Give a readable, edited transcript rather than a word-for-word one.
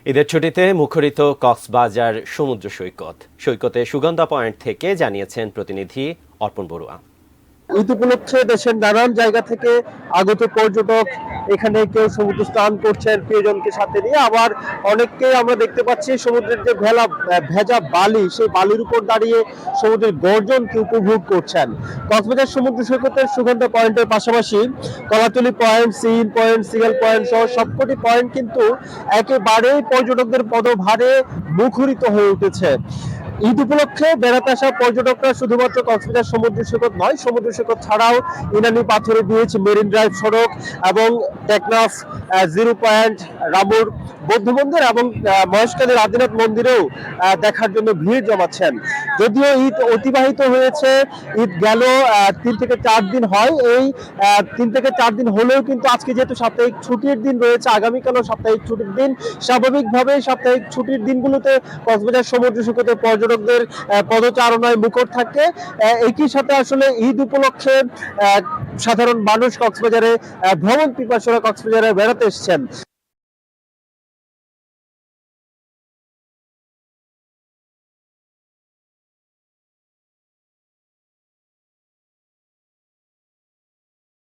ঈদের ছুটিতে মুখরিত কক্সবাজার সমুদ্র সৈকত। সৈকতে সুগন্ধা পয়েন্ট থেকে জানিয়েছেন প্রতিনিধি অর্পণ বড়ুয়া। ঈদ উপলক্ষে দেশের নানান জায়গা থেকে আগত পর্যটক এখানে কেউ সমুদ্র স্নান করছেন প্রিয়জনকে সাথে নিয়ে, আবার অনেককেই আমরা দেখতে পাচ্ছি সমুদ্রের যে ভেজা বালি, সেই বালির উপর দাঁড়িয়ে সমুদ্রের গর্জনকে উপভোগ করছেন। কক্সবাজার সমুদ্র সৈকতের সুগন্ধা পয়েন্টের পাশাপাশি কলাতলি পয়েন্ট, সিন পয়েন্ট, সিগেল পয়েন্ট সহ সবকটি পয়েন্ট কিন্তু একেবারেই পর্যটকদের পদভারে মুখরিত হয়ে উঠেছে। ঈদ উপলক্ষে বেড়াতে আসা পর্যটকরা শুধুমাত্র কক্সবাজার সমুদ্র সৈকত নয়, সমুদ্র সৈকত ছাড়াও ইনানি পাথরে বিচ, মেরিন ড্রাইভ সড়ক এবং টেকনাফ, জিরো পয়েন্ট, রামুর বৌদ্ধ মন্দির এবং মহেশখালীর আদিনাথ মন্দিরেও দেখার জন্য ভিড় জমাচ্ছেন। যদিও ঈদ অতিবাহিত হয়েছে, ঈদ গেল 3 থেকে 4 দিন হয়, এই 3 থেকে 4 দিন হলেও কিন্তু আজকে যেহেতু সাপ্তাহিক ছুটির দিন রয়েছে, আগামীকালও সাপ্তাহিক ছুটির দিন, স্বাভাবিকভাবেই সাপ্তাহিক ছুটির দিনগুলোতে কক্সবাজার সমুদ্র সৈকতে পর্যটকদের পদচারণায় মুখর থাকে। একই সাথে আসলে ঈদ উপলক্ষে সাধারণ মানুষ কক্সবাজারে ভ্রমণ পিপাসুরা কক্সবাজারে বেড়াতে এসেছেন।